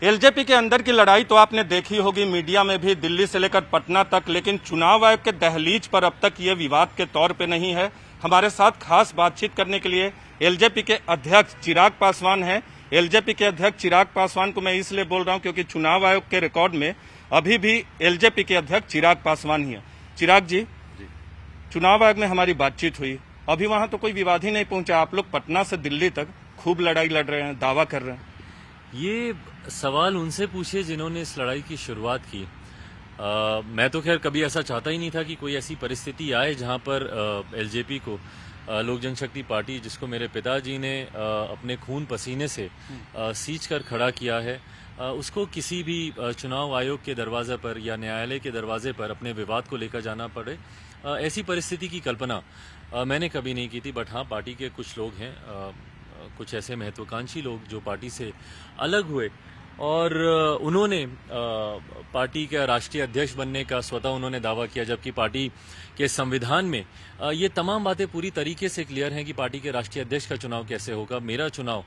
LJP के अंदर की लड़ाई तो आपने देखी होगी मीडिया में भी, दिल्ली से लेकर पटना तक, लेकिन चुनाव आयोग के दहलीज पर अब तक ये विवाद के तौर पे नहीं है। हमारे साथ खास बातचीत करने के लिए एलजेपी के अध्यक्ष चिराग पासवान हैं। एलजेपी के अध्यक्ष चिराग पासवान को मैं इसलिए बोल रहा हूं क्योंकि चुनाव आयोग के रिकॉर्ड में अभी भी एलजेपी के अध्यक्ष चिराग पासवान ही है। चिराग जी, चुनाव आयोग में हमारी बातचीत हुई, अभी वहां तो कोई विवाद ही नहीं पहुंचा। आप लोग पटना से दिल्ली तक खूब लड़ाई लड़ रहे हैं, दावा कर रहे हैं। ये सवाल उनसे पूछिए जिन्होंने इस लड़ाई की शुरुआत की। मैं तो खैर कभी ऐसा चाहता ही नहीं था कि कोई ऐसी परिस्थिति आए जहां पर एलजेपी को लोक जनशक्ति पार्टी, जिसको मेरे पिताजी ने अपने खून पसीने से सींच कर खड़ा किया है, उसको किसी भी चुनाव आयोग के दरवाजे पर या न्यायालय के दरवाजे पर अपने विवाद को लेकर जाना पड़े। ऐसी परिस्थिति की कल्पना मैंने कभी नहीं की थी। बट हाँ, पार्टी के कुछ लोग हैं, कुछ ऐसे महत्वाकांक्षी लोग जो पार्टी से अलग हुए और उन्होंने पार्टी का राष्ट्रीय अध्यक्ष बनने का स्वतः उन्होंने दावा किया, जबकि पार्टी के संविधान में ये तमाम बातें पूरी तरीके से क्लियर हैं कि पार्टी के राष्ट्रीय अध्यक्ष का चुनाव कैसे होगा। मेरा चुनाव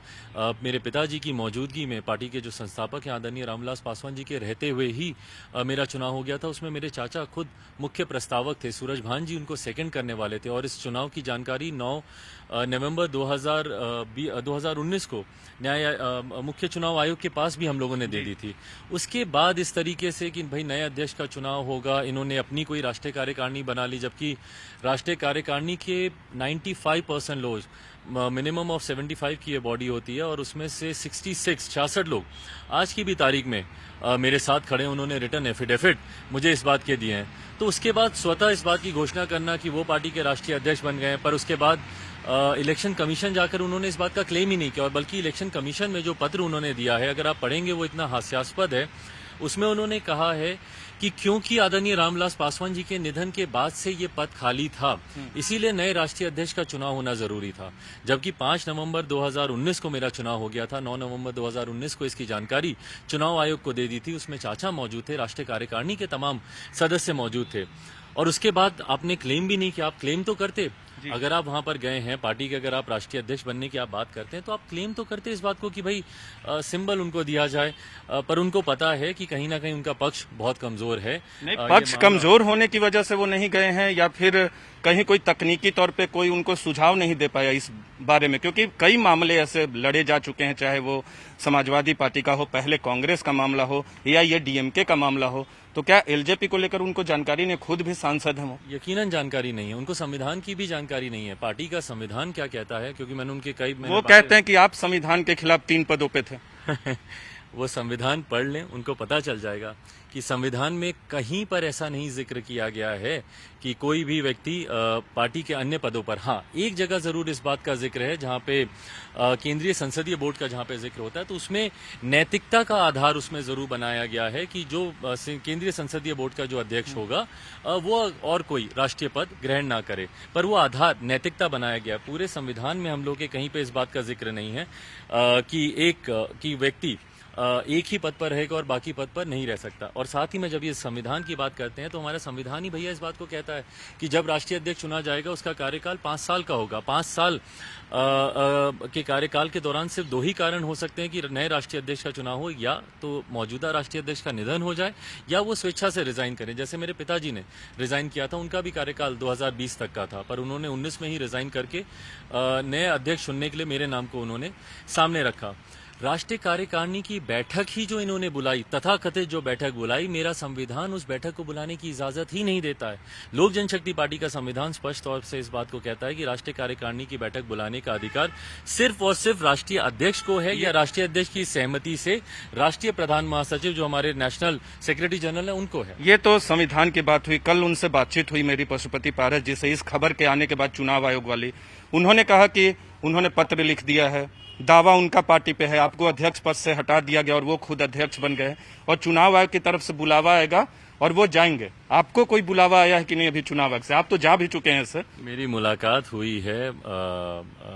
मेरे पिताजी की मौजूदगी में, पार्टी के जो संस्थापक हैं आदरणीय रामविलास पासवान जी के रहते हुए ही मेरा चुनाव हो गया था। उसमें मेरे चाचा खुद मुख्य प्रस्तावक थे, सूरज भान जी उनको सेकंड करने वाले थे और इस चुनाव की जानकारी 9 नवंबर 2019 को मुख्य चुनाव आयोग के पास भी हम लोगों ने दे दी थी। उसके बाद इस तरीके से कि भाई नए अध्यक्ष का चुनाव होगा, इन्होंने अपनी कोई राष्ट्रीय कार्यकारिणी बना ली, जबकि राष्ट्रीय कार्यकारिणी के 95% लोग, मिनिमम ऑफ 75 की ये बॉडी होती है और उसमें से 66 लोग आज की भी तारीख में मेरे साथ खड़े हैं। उन्होंने रिटर्न एफिडेविट मुझे इस बात के दिए हैं। तो उसके बाद स्वतः इस बात की घोषणा करना कि वो पार्टी के राष्ट्रीय अध्यक्ष बन गए हैं, पर उसके बाद इलेक्शन कमीशन जाकर उन्होंने इस बात का क्लेम ही नहीं किया। और बल्कि इलेक्शन कमीशन में जो पत्र उन्होंने दिया है, अगर आप पढ़ेंगे, वो इतना हास्यास्पद है। उसमें उन्होंने कहा है कि क्योंकि आदरणीय रामविलास पासवान जी के निधन के बाद से ये पद खाली था, इसीलिए नए राष्ट्रीय अध्यक्ष का चुनाव होना जरूरी था। जबकि 5 नवंबर 2019 को मेरा चुनाव हो गया था। 9 नवंबर 2019 को इसकी जानकारी चुनाव आयोग को दे दी थी। उसमें चाचा मौजूद थे, राष्ट्रीय कार्यकारिणी के तमाम सदस्य मौजूद थे। और उसके बाद आपने क्लेम भी नहीं किया। आप क्लेम तो करते, अगर आप वहां पर गए हैं पार्टी के, अगर आप राष्ट्रीय अध्यक्ष बनने की आप बात करते हैं तो आप क्लेम तो करते इस बात को कि भाई सिंबल उनको दिया जाए। पर उनको पता है कि कहीं ना कहीं उनका पक्ष बहुत कमजोर है। नहीं, पक्ष कमजोर होने की वजह से वो नहीं गए हैं या फिर कहीं कोई तकनीकी तौर पे कोई उनको सुझाव नहीं दे पाया इस बारे में? क्योंकि कई मामले ऐसे लड़े जा चुके हैं, चाहे वो समाजवादी पार्टी का हो, पहले कांग्रेस का मामला हो या ये डीएमके का मामला हो। तो क्या एलजेपी को लेकर उनको जानकारी नहीं? खुद भी सांसद हैं वो। यकीनन जानकारी नहीं है उनको, संविधान की भी जानकारी नहीं है, पार्टी का संविधान क्या कहता है। क्योंकि मैंने उनके वो कहते हैं कि आप संविधान के खिलाफ 3 पदों पे थे। वो संविधान पढ़ लें, उनको पता चल जाएगा कि संविधान में कहीं पर ऐसा नहीं जिक्र किया गया है कि कोई भी व्यक्ति पार्टी के अन्य पदों पर। हाँ, एक जगह जरूर इस बात का जिक्र है जहां पे केंद्रीय संसदीय बोर्ड का जहां पे जिक्र होता है, तो उसमें नैतिकता का आधार उसमें जरूर बनाया गया है कि जो केंद्रीय संसदीय बोर्ड का जो अध्यक्ष होगा वो और कोई राष्ट्रीय पद ग्रहण ना करे। पर वो आधार नैतिकता बनाया गया। पूरे संविधान में हम लोग के कहीं पे इस बात का जिक्र नहीं है कि व्यक्ति एक ही पद पर रहेगा और बाकी पद पर नहीं रह सकता। और साथ ही में जब ये संविधान की बात करते हैं तो हमारा संविधान ही भैया इस बात को कहता है कि जब राष्ट्रीय अध्यक्ष चुना जाएगा उसका कार्यकाल 5 साल का होगा। 5 साल के कार्यकाल के दौरान सिर्फ 2 ही कारण हो सकते हैं कि नए राष्ट्रीय अध्यक्ष का चुनाव हो, या तो मौजूदा राष्ट्रीय अध्यक्ष का निधन हो जाए या वो स्वेच्छा से रिजाइन करें। जैसे मेरे पिताजी ने रिजाइन किया था, उनका भी कार्यकाल 2020 तक का था, पर उन्होंने 19 में ही रिजाइन करके नए अध्यक्ष चुनने के लिए मेरे नाम को उन्होंने सामने रखा। राष्ट्रीय कार्यकारिणी की बैठक ही जो इन्होंने बुलाई, तथाकथित जो बैठक बुलाई, मेरा संविधान उस बैठक को बुलाने की इजाजत ही नहीं देता है। लोक जनशक्ति पार्टी का संविधान स्पष्ट तौर से इस बात को कहता है कि राष्ट्रीय कार्यकारिणी की बैठक बुलाने का अधिकार सिर्फ और सिर्फ राष्ट्रीय अध्यक्ष को है, या राष्ट्रीय अध्यक्ष की सहमति से राष्ट्रीय प्रधान महासचिव जो हमारे नेशनल सेक्रेटरी जनरल है उनको है। ये तो संविधान की बात हुई। कल उनसे बातचीत हुई मेरी पशुपति पारस जी से इस खबर के आने के बाद, चुनाव आयोग वाली। उन्होंने कहा कि उन्होंने पत्र लिख दिया है, दावा उनका पार्टी पे है, आपको अध्यक्ष पद से हटा दिया गया और वो खुद अध्यक्ष बन गए और चुनाव आयोग की तरफ से बुलावा आएगा और वो जाएंगे। आपको कोई बुलावा आया है कि नहीं अभी चुनाव आयोग से? आप तो जा भी चुके हैं सर। मेरी मुलाकात हुई है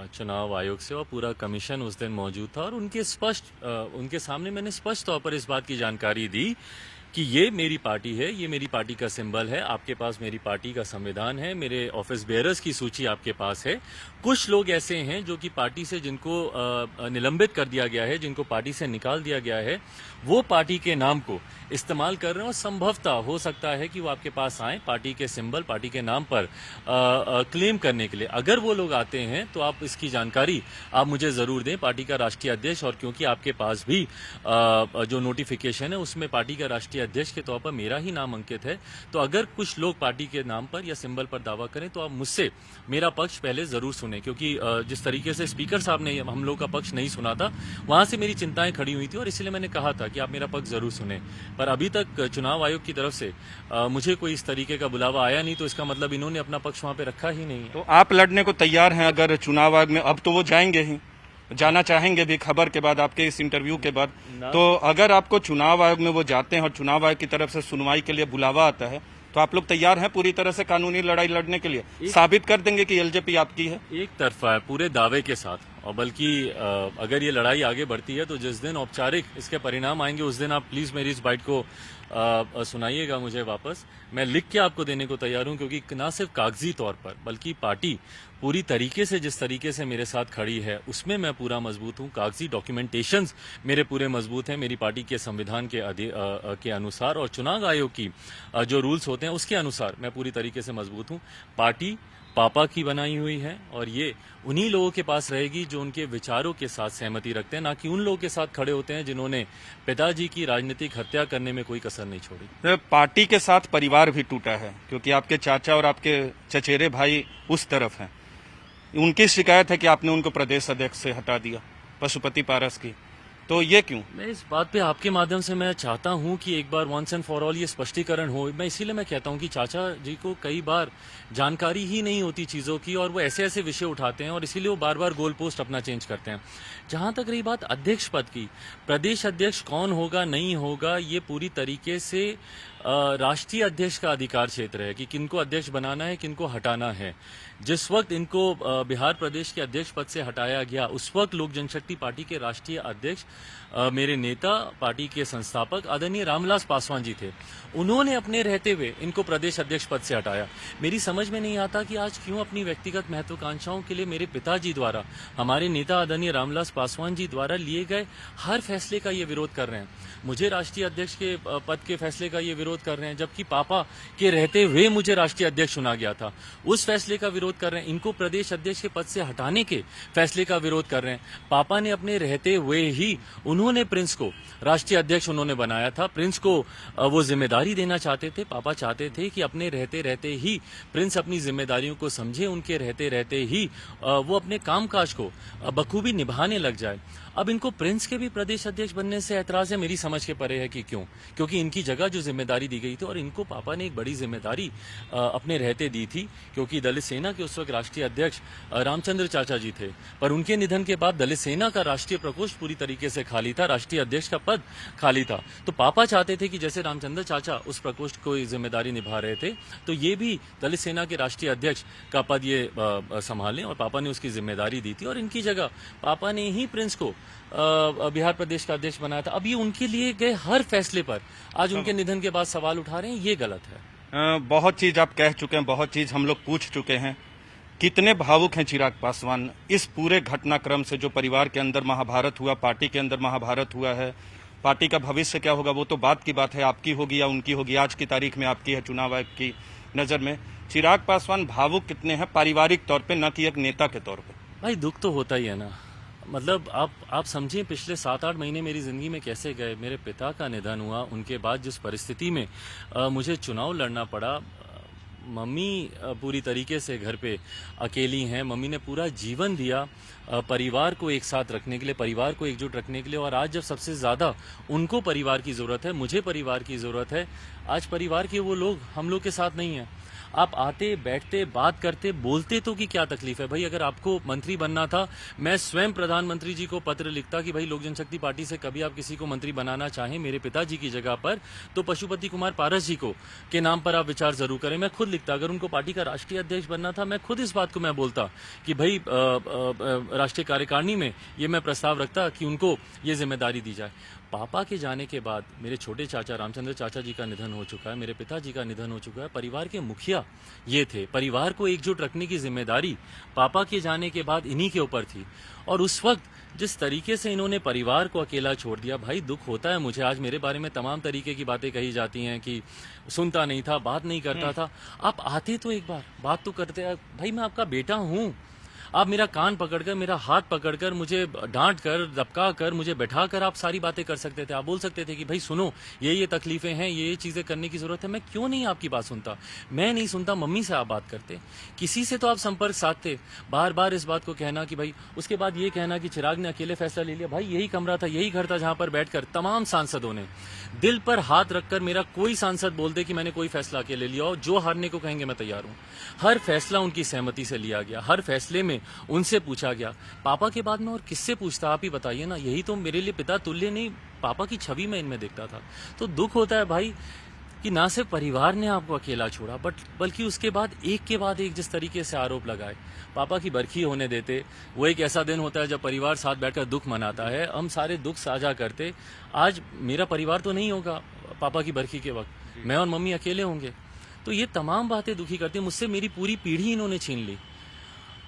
चुनाव आयोग से और पूरा कमीशन उस दिन मौजूद था और उनके सामने मैंने स्पष्ट तौर पर इस बात की जानकारी दी कि ये मेरी पार्टी है, ये मेरी पार्टी का सिंबल है, आपके पास मेरी पार्टी का संविधान है, मेरे ऑफिस बेयरर्स की सूची आपके पास है। कुछ लोग ऐसे हैं जो कि पार्टी से जिनको निलंबित कर दिया गया है, जिनको पार्टी से निकाल दिया गया है, वो पार्टी के नाम को इस्तेमाल कर रहे हैं और संभवतः हो सकता है कि वो आपके पास आए पार्टी के सिंबल, पार्टी के नाम पर क्लेम करने के लिए। अगर वो लोग आते हैं तो आप इसकी जानकारी आप मुझे जरूर दें, पार्टी का राष्ट्रीय अध्यक्ष, और क्योंकि आपके पास भी जो नोटिफिकेशन है उसमें पार्टी का राष्ट्रीय अध्यक्ष के तौर पर मेरा ही नाम अंकित है, तो अगर कुछ लोग पार्टी के नाम पर या सिंबल पर दावा करें तो आप मुझसे मेरा पक्ष पहले जरूर सुने, क्योंकि जिस तरीके से स्पीकर साहब ने हम लोग का पक्ष नहीं सुना था, वहां से मेरी चिंताएं खड़ी हुई थी और इसलिए मैंने कहा था कि आप मेरा पक्ष जरूर सुने। पर अभी तक चुनाव आयोग की तरफ से मुझे कोई इस तरीके का बुलावा आया नहीं, तो इसका मतलब इन्होंने अपना पक्ष वहां पे रखा ही नहीं है। तो आप लड़ने को तैयार हैं अगर चुनाव आयोग में? अब तो वो जाएंगे ही, जाना चाहेंगे भी खबर के बाद, आपके इस इंटरव्यू के बाद। तो अगर आपको चुनाव आयोग में वो जाते हैं और चुनाव आयोग की तरफ से सुनवाई के लिए बुलावा आता है, तो आप लोग तैयार हैं पूरी तरह से कानूनी लड़ाई लड़ने के लिए? साबित कर देंगे कि एलजेपी आपकी है? एक तरफा है पूरे दावे के साथ, और बल्कि अगर ये लड़ाई आगे बढ़ती है तो जिस दिन औपचारिक इसके परिणाम आएंगे उस दिन आप प्लीज मेरी इस बाइट को सुनाइएगा मुझे वापस। मैं लिख के आपको देने को तैयार हूं, क्योंकि न सिर्फ कागजी तौर पर बल्कि पार्टी पूरी तरीके से जिस तरीके से मेरे साथ खड़ी है उसमें मैं पूरा मजबूत हूं। कागजी डॉक्यूमेंटेशंस मेरे पूरे मजबूत हैं मेरी पार्टी के संविधान के अनुसार, और चुनाव आयोग की जो रूल्स होते हैं उसके अनुसार मैं पूरी तरीके से मजबूत हूं। पार्टी पापा की बनाई हुई है और ये उन्हीं लोगों के पास रहेगी जो उनके विचारों के साथ सहमति रखते हैं, ना कि उन लोगों के साथ खड़े होते हैं जिन्होंने पिताजी की राजनीतिक हत्या करने में कोई कसर नहीं छोड़ी। पार्टी के साथ परिवार भी टूटा है, क्योंकि आपके चाचा और आपके चचेरे भाई उस तरफ हैं। उनकी शिकायत है कि आपने उनको प्रदेश अध्यक्ष से हटा दिया, पशुपति पारस की। तो ये क्यों? मैं इस बात पे आपके माध्यम से मैं चाहता हूं कि एक बार वंस एंड फॉर ऑल ये स्पष्टीकरण हो। मैं इसीलिए मैं कहता हूं कि चाचा जी को कई बार जानकारी ही नहीं होती चीजों की और वो ऐसे ऐसे विषय उठाते हैं और इसीलिए वो बार बार गोल पोस्ट अपना चेंज करते हैं। जहां तक रही बात अध्यक्ष पद की, प्रदेश अध्यक्ष कौन होगा नहीं होगा ये पूरी तरीके से राष्ट्रीय अध्यक्ष का अधिकार क्षेत्र है कि किनको अध्यक्ष बनाना है, किनको हटाना है। जिस वक्त इनको बिहार प्रदेश के अध्यक्ष पद से हटाया गया उस वक्त लोक जनशक्ति पार्टी के राष्ट्रीय अध्यक्ष मेरे नेता, पार्टी के संस्थापक आदरणीय रामविलास पासवान जी थे। उन्होंने अपने रहते हुए इनको प्रदेश अध्यक्ष पद से हटाया। मेरी समझ में नहीं आता कि आज क्यों अपनी व्यक्तिगत महत्वाकांक्षाओं के लिए मेरे पिताजी द्वारा, हमारे नेता आदरणीय रामविलास पासवान जी द्वारा लिए गए हर फैसले का ये विरोध कर रहे हैं। मुझे राष्ट्रीय अध्यक्ष के पद के फैसले का ये विरोध कर रहे हैं, जबकि पापा के रहते हुए मुझे राष्ट्रीय अध्यक्ष चुना गया था, उस फैसले का विरोध कर रहे हैं। इनको प्रदेश अध्यक्ष के पद से हटाने के फैसले का विरोध कर रहे हैं। पापा ने अपने रहते हुए ही उन्होंने प्रिंस को राष्ट्रीय अध्यक्ष उन्होंने बनाया था। प्रिंस को वो जिम्मेदारी देना चाहते थे। पापा चाहते थे कि अपने रहते रहते ही प्रिंस अपनी जिम्मेदारियों को समझे, उनके रहते रहते ही वो अपने कामकाज को बखूबी निभाने लग जाए। अब इनको प्रिंस के भी प्रदेश अध्यक्ष बनने से ऐतराज है। मेरी समझ के परे है कि क्यों, क्योंकि इनकी जगह जो जिम्मेदारी दी गई थी और इनको पापा ने एक बड़ी जिम्मेदारी अपने रहते दी थी, क्योंकि दलित सेना के उस वक्त राष्ट्रीय अध्यक्ष रामचंद्र चाचा जी थे। पर उनके निधन के बाद दलित सेना का राष्ट्रीय प्रकोष्ठ पूरी तरीके से खाली था, राष्ट्रीय अध्यक्ष का पद खाली था। तो पापा चाहते थे कि जैसे रामचंद्र चाचा उस प्रकोष्ठ को जिम्मेदारी निभा रहे थे, तो ये भी दलित सेना के राष्ट्रीय अध्यक्ष का पद ये संभालें, और पापा ने उसकी जिम्मेदारी दी थी और इनकी जगह पापा ने ही प्रिंस को बिहार प्रदेश का अध्यक्ष बनाया था। अब ये उनके लिए गए हर फैसले पर आज उनके निधन के बाद सवाल उठा रहे हैं, ये गलत है। बहुत चीज आप कह चुके हैं, बहुत चीज हम लोग पूछ चुके हैं। कितने भावुक हैं चिराग पासवान इस पूरे घटनाक्रम से? जो परिवार के अंदर महाभारत हुआ, पार्टी के अंदर महाभारत हुआ है, पार्टी का भविष्य क्या होगा वो तो बात की बात है, आपकी होगी या उनकी होगी। आज की तारीख में आपकी है चुनाव आयोग की नजर में। चिराग पासवान भावुक कितने हैं पारिवारिक तौर पे, न कि एक नेता के तौर पे? भाई दुख तो होता ही है ना। मतलब आप समझिए पिछले 7-8 महीने मेरी जिंदगी में कैसे गए। मेरे पिता का निधन हुआ, उनके बाद जिस परिस्थिति में मुझे चुनाव लड़ना पड़ा, मम्मी पूरी तरीके से घर पे अकेली हैं। मम्मी ने पूरा जीवन दिया परिवार को एक साथ रखने के लिए, परिवार को एकजुट रखने के लिए, और आज जब सबसे ज्यादा उनको परिवार की जरूरत है, मुझे परिवार की जरूरत है, आज परिवार के वो लोग हम लोग के साथ नहीं है। आप आते बैठते बात करते बोलते तो कि क्या तकलीफ है भाई। अगर आपको मंत्री बनना था, मैं स्वयं प्रधानमंत्री जी को पत्र लिखता कि भाई लोक जनशक्ति पार्टी से कभी आप किसी को मंत्री बनाना चाहें मेरे पिताजी की जगह पर, तो पशुपति कुमार पारस जी को के नाम पर आप विचार जरूर करें। मैं खुद लिखता। अगर उनको पार्टी का राष्ट्रीय अध्यक्ष बनना था, मैं खुद इस बात को मैं बोलता कि भाई राष्ट्रीय कार्यकारिणी में ये मैं प्रस्ताव रखता कि उनको ये जिम्मेदारी दी जाए। पापा के जाने के बाद मेरे छोटे चाचा रामचंद्र चाचा जी का निधन हो चुका है, मेरे पिताजी का निधन हो चुका है। परिवार के मुखिया ये थे, परिवार को एकजुट रखने की जिम्मेदारी पापा के जाने के बाद इन्हीं के ऊपर थी। और उस वक्त जिस तरीके से इन्होंने परिवार को अकेला छोड़ दिया, भाई दुख होता है मुझे। आज मेरे बारे में तमाम तरीके की बातें कही जाती हैं कि सुनता नहीं था, बात नहीं करता था। आप आते तो एक बार बात तो करते, भाई मैं आपका बेटा हूं। आप मेरा कान पकड़कर, मेरा हाथ पकड़कर, मुझे डांट कर, दबका कर, मुझे बैठा कर आप सारी बातें कर सकते थे। आप बोल सकते थे कि भाई सुनो, ये तकलीफें हैं, ये चीजें करने की जरूरत है। मैं क्यों नहीं आपकी बात सुनता? मैं नहीं सुनता, मम्मी से आप बात करते, किसी से तो आप संपर्क साधते। बार बार इस बात को कहना कि भाई, उसके बाद ये कहना कि चिराग ने अकेले फैसला ले लिया। भाई यही कमरा था, यही घर था जहां पर बैठकर तमाम सांसदों ने दिल पर हाथ रखकर, मेरा कोई सांसद बोल दे कि मैंने कोई फैसला अकेले लिया हो, जो हारने को कहेंगे मैं तैयार हूं। हर फैसला उनकी सहमति से लिया गया, हर फैसले में उनसे पूछा गया। पापा के बाद में और किससे पूछता, आप ही बताइए ना। यही तो मेरे लिए पिता तुल्य नहीं, पापा की छवि में इनमें देखता था। तो दुख होता है भाई कि ना सिर्फ परिवार ने आपको अकेला छोड़ा, बल्कि उसके बाद एक जिस तरीके से आरोप लगाए। पापा की बरखी होने देते, वो एक ऐसा दिन होता है जब परिवार साथ बैठकर दुख मनाता है, हम सारे दुख साझा करते। आज मेरा परिवार तो नहीं होगा पापा की बरखी के वक्त, मैं और मम्मी अकेले होंगे। तो ये तमाम बातें दुखी करती हैं। मुझसे मेरी पूरी पीढ़ी इन्होंने छीन ली।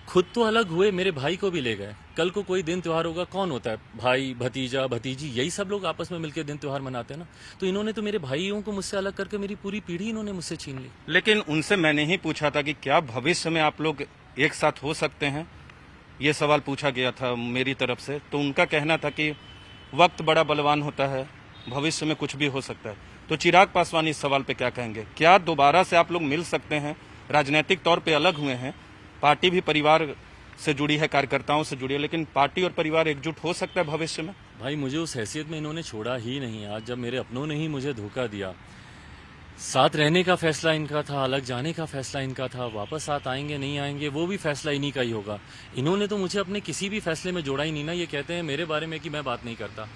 खुद तो अलग हुए, मेरे भाई को भी ले गए। कल को कोई दिन त्योहार होगा, कौन होता है? भाई, भतीजा, भतीजी, यही सब लोग आपस में मिलकर दिन त्योहार मनाते हैं ना। तो इन्होंने तो मेरे भाइयों को मुझसे अलग करके मेरी पूरी पीढ़ी इन्होंने मुझसे छीन ली। लेकिन उनसे मैंने ही पूछा था कि क्या भविष्य में आप लोग एक साथ हो सकते हैं, ये सवाल पूछा गया था मेरी तरफ से। तो उनका कहना था कि वक्त बड़ा बलवान होता है, भविष्य में कुछ भी हो सकता है। तो चिराग पासवान इस सवाल पे क्या कहेंगे? क्या दोबारा से आप लोग मिल सकते हैं? राजनीतिक तौर पे अलग हुए हैं, पार्टी भी परिवार से जुड़ी है, कार्यकर्ताओं से जुड़ी है, लेकिन पार्टी और परिवार एकजुट हो सकता है भविष्य में? भाई मुझे उस हैसियत में इन्होंने छोड़ा ही नहीं। आज जब मेरे अपनों ने ही मुझे धोखा दिया, साथ रहने का फैसला इनका था, अलग जाने का फैसला इनका था, वापस साथ आएंगे नहीं आएंगे वो भी फैसला इन्हीं का ही होगा। इन्होंने तो मुझे अपने किसी भी फैसले में जोड़ा ही नहीं ना। ये कहते हैं मेरे बारे में कि मैं बात नहीं करता,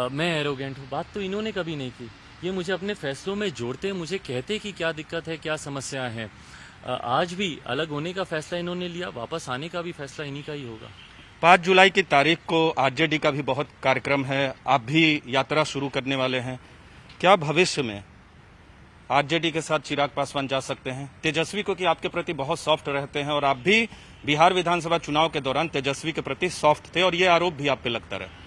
मैं एरोगेंट हूँ, बात तो इन्होंने कभी नहीं की। ये मुझे अपने फैसलों में जोड़ते, मुझे कहते कि क्या दिक्कत है, क्या समस्या है। आज भी अलग होने का फैसला इन्होंने लिया, वापस आने का भी फैसला इन्हीं का ही होगा। 5 जुलाई की तारीख को आरजेडी का भी बहुत कार्यक्रम है, आप भी यात्रा शुरू करने वाले हैं। क्या भविष्य में आरजेडी के साथ चिराग पासवान जा सकते हैं? तेजस्वी को कि आपके प्रति बहुत सॉफ्ट रहते हैं और आप भी बिहार विधानसभा चुनाव के दौरान तेजस्वी के प्रति सॉफ्ट थे और ये आरोप भी आप पे लगता रहा।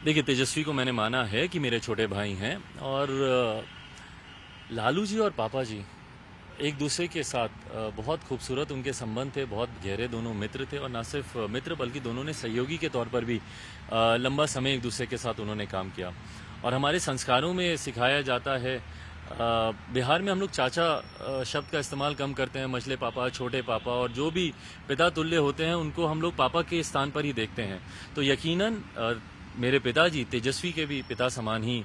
देखिए, तेजस्वी को मैंने माना है कि मेरे छोटे भाई हैं, और लालू जी और पापा जी एक दूसरे के साथ बहुत खूबसूरत उनके संबंध थे, बहुत गहरे दोनों मित्र थे। और न सिर्फ मित्र बल्कि दोनों ने सहयोगी के तौर पर भी लंबा समय एक दूसरे के साथ उन्होंने काम किया। और हमारे संस्कारों में सिखाया जाता है, बिहार में हम लोग चाचा शब्द का इस्तेमाल कम करते हैं, मझले पापा, छोटे पापा, और जो भी पिता तुल्य होते हैं उनको हम लोग पापा के स्थान पर ही देखते हैं। तो यकीनन मेरे पिताजी तेजस्वी के भी पिता समान ही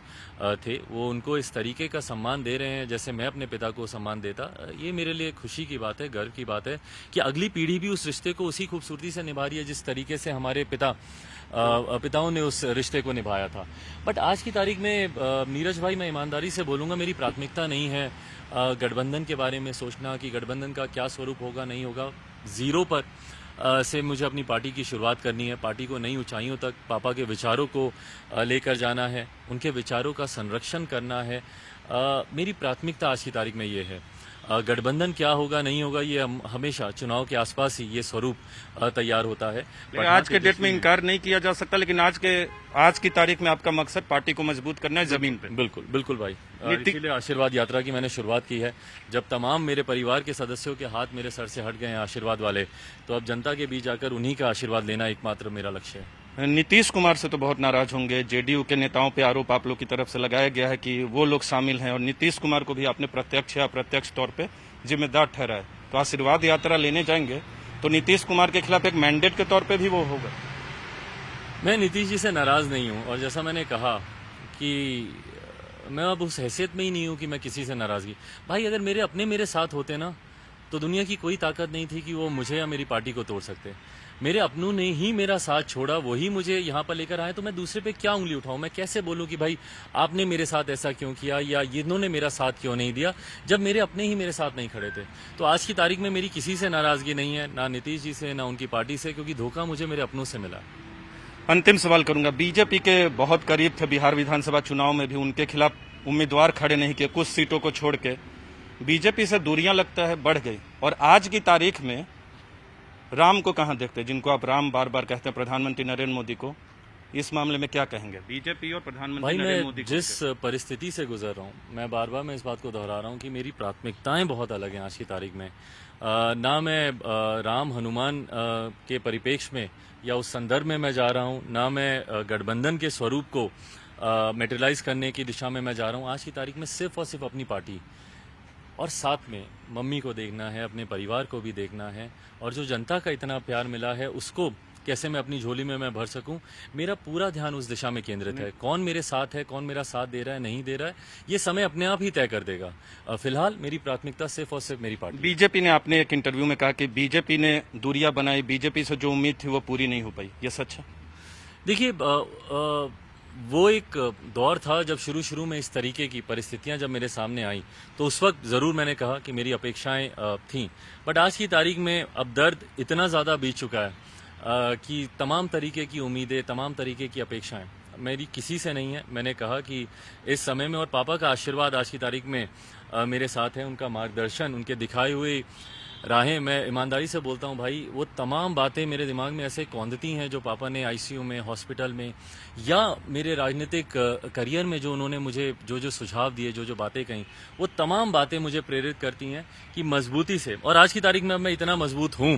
थे। वो उनको इस तरीके का सम्मान दे रहे हैं जैसे मैं अपने पिता को सम्मान देता। ये मेरे लिए खुशी की बात है, गर्व की बात है कि अगली पीढ़ी भी उस रिश्ते को उसी खूबसूरती से निभा रही है जिस तरीके से हमारे पिताओं ने उस रिश्ते को निभाया था। बट आज की तारीख में नीरज भाई, मैं ईमानदारी से बोलूँगा, मेरी प्राथमिकता नहीं है गठबंधन के बारे में सोचना कि गठबंधन का क्या स्वरूप होगा नहीं होगा। जीरो पर से मुझे अपनी पार्टी की शुरुआत करनी है। पार्टी को नई ऊंचाइयों तक पापा के विचारों को लेकर जाना है, उनके विचारों का संरक्षण करना है। मेरी प्राथमिकता आज की तारीख में ये है। गठबंधन क्या होगा नहीं होगा ये हमेशा चुनाव के आसपास ही ये स्वरूप तैयार होता है। आज के डेट में इनकार नहीं किया जा सकता, लेकिन आज की तारीख में आपका मकसद पार्टी को मजबूत करना है जमीन पे। बिल्कुल बिल्कुल भाई, इसीलिए आशीर्वाद यात्रा की मैंने शुरुआत की है। जब तमाम मेरे परिवार के सदस्यों के हाथ मेरे सर से हट गए हैं आशीर्वाद वाले, तो अब जनता के बीच जाकर उन्हीं का आशीर्वाद लेना एकमात्र मेरा लक्ष्य है। नीतीश कुमार से तो बहुत नाराज होंगे, जेडीयू के नेताओं पे आरोप आप लोग की तरफ से लगाया गया है कि वो लोग शामिल हैं, और नीतीश कुमार को भी आपने प्रत्यक्ष या अप्रत्यक्ष तौर पे जिम्मेदार ठहराया। तो आशीर्वाद यात्रा लेने जाएंगे तो नीतीश कुमार के खिलाफ एक मैंडेट के तौर पे भी वो होगा। मैं नीतीश जी से नाराज नहीं हूं, और जैसा मैंने कहा कि मैं अब उस हैसियत में ही नहीं हूं कि मैं किसी से नाराजगी। भाई अगर मेरे अपने मेरे साथ होते ना, तो दुनिया की कोई ताकत नहीं थी कि वो मुझे या मेरी पार्टी को तोड़ सकते। मेरे अपनों ने ही मेरा साथ छोड़ा, वही मुझे यहाँ पर लेकर आए, तो मैं दूसरे पे क्या उंगली उठाऊं? मैं कैसे बोलूं कि भाई आपने मेरे साथ ऐसा क्यों किया या इन्होंने मेरा साथ क्यों नहीं दिया, जब मेरे अपने ही मेरे साथ नहीं खड़े थे। तो आज की तारीख में मेरी किसी से नाराजगी नहीं है, ना नीतीश जी से ना उनकी पार्टी से, क्योंकि धोखा मुझे मेरे अपनों से मिला। अंतिम सवाल करूंगा, बीजेपी के बहुत करीब थे बिहार विधानसभा चुनाव में भी, उनके खिलाफ उम्मीदवार खड़े नहीं किए, कुछ सीटों को छोड़ के बीजेपी से दूरियां लगता है बढ़ गई, और आज की तारीख में राम को कहां देखते हैं, जिनको आप राम बार बार कहते हैं, प्रधानमंत्री नरेंद्र मोदी को, इस मामले में क्या कहेंगे बीजेपी और प्रधानमंत्री भाई नरेंद्र मैं मोदी को? जिस परिस्थिति से गुजर रहा हूँ, मैं बार बार इस बात को दोहरा रहा हूँ कि मेरी प्राथमिकताएं बहुत अलग हैं आज की तारीख में। ना मैं राम हनुमान के परिप्रेक्ष्य में या उस संदर्भ में मैं जा रहा हूँ, ना मैं गठबंधन के स्वरूप को मेटेरियलाइज करने की दिशा में मैं जा रहा हूँ। आज की तारीख में सिर्फ और सिर्फ अपनी पार्टी और साथ में मम्मी को देखना है, अपने परिवार को भी देखना है, और जो जनता का इतना प्यार मिला है उसको कैसे मैं अपनी झोली में मैं भर सकूं, मेरा पूरा ध्यान उस दिशा में केंद्रित है। कौन मेरे साथ है, कौन मेरा साथ दे रहा है, नहीं दे रहा है, ये समय अपने आप ही तय कर देगा। फिलहाल मेरी प्राथमिकता सिर्फ और सिर्फ मेरी पार्टी। बीजेपी ने, आपने एक इंटरव्यू में कहा कि बीजेपी ने दूरियां बनाई, बीजेपी से जो उम्मीद थी वो पूरी नहीं हो पाई, ये सच है? देखिए, वो एक दौर था जब शुरू में इस तरीके की परिस्थितियां जब मेरे सामने आई, तो उस वक्त जरूर मैंने कहा कि मेरी अपेक्षाएं थीं। बट आज की तारीख में अब दर्द इतना ज्यादा बीत चुका है कि तमाम तरीके की उम्मीदें, तमाम तरीके की अपेक्षाएं मेरी किसी से नहीं है। मैंने कहा कि इस समय में, और पापा का आशीर्वाद आज की तारीख में मेरे साथ है, उनका मार्गदर्शन, उनके दिखाई हुई राहें, मैं ईमानदारी से बोलता हूं भाई, वो तमाम बातें मेरे दिमाग में ऐसे कौंधती हैं जो पापा ने आईसीयू में, हॉस्पिटल में, या मेरे राजनीतिक करियर में जो उन्होंने मुझे जो सुझाव दिए, जो बातें कहीं, वो तमाम बातें मुझे प्रेरित करती हैं कि मजबूती से, और आज की तारीख में अब मैं इतना मजबूत हूं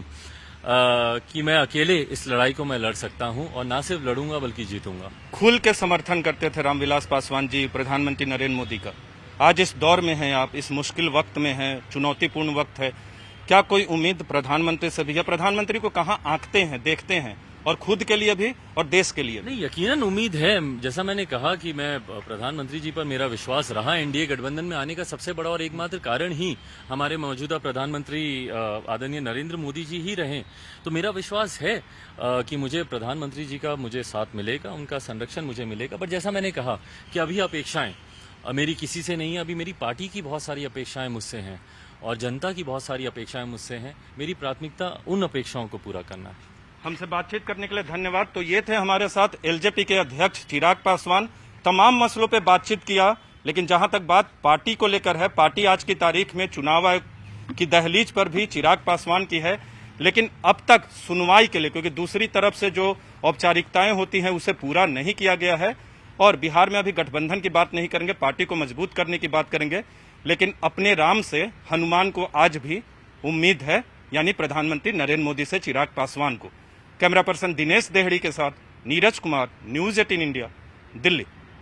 कि मैं अकेले इस लड़ाई को मैं लड़ सकता हूं, और ना सिर्फ लड़ूंगा बल्कि जीतूंगा। खुल के समर्थन करते थे रामविलास पासवान जी प्रधानमंत्री नरेंद्र मोदी का, आज इस दौर में हैं आप, इस मुश्किल वक्त में हैं, चुनौतीपूर्ण वक्त है, क्या कोई उम्मीद प्रधानमंत्री से भी, या प्रधानमंत्री को कहां आंकते हैं, देखते हैं, और खुद के लिए भी और देश के लिए भी? नहीं, यकीनन उम्मीद है। जैसा मैंने कहा कि मैं प्रधानमंत्री जी पर मेरा विश्वास रहा, एनडीए गठबंधन में आने का सबसे बड़ा और एकमात्र कारण ही हमारे मौजूदा प्रधानमंत्री आदरणीय नरेंद्र मोदी जी ही रहे। तो मेरा विश्वास है कि मुझे प्रधानमंत्री जी का मुझे साथ मिलेगा, उनका संरक्षण मुझे मिलेगा। बट जैसा मैंने कहा कि अभी अपेक्षाएं मेरी किसी से नहीं है, अभी मेरी पार्टी की बहुत सारी अपेक्षाएं मुझसे हैं, और जनता की बहुत सारी अपेक्षाएं मुझसे हैं। मेरी प्राथमिकता उन अपेक्षाओं को पूरा करना है। हमसे बातचीत करने के लिए धन्यवाद। तो ये थे हमारे साथ एलजेपी के अध्यक्ष चिराग पासवान। तमाम मसलों पे बातचीत किया, लेकिन जहां तक बात पार्टी को लेकर है, पार्टी आज की तारीख में चुनाव आयोग की दहलीज पर भी चिराग पासवान की है, लेकिन अब तक सुनवाई के लिए, क्योंकि दूसरी तरफ से जो औपचारिकताएं होती हैं उसे पूरा नहीं किया गया है, और बिहार में अभी गठबंधन की बात नहीं करेंगे, पार्टी को मजबूत करने की बात करेंगे, लेकिन अपने राम से हनुमान को आज भी उम्मीद है, यानी प्रधानमंत्री नरेंद्र मोदी से चिराग पासवान को। कैमरा पर्सन दिनेश देहड़ी के साथ नीरज कुमार, न्यूज 18 इंडिया, दिल्ली।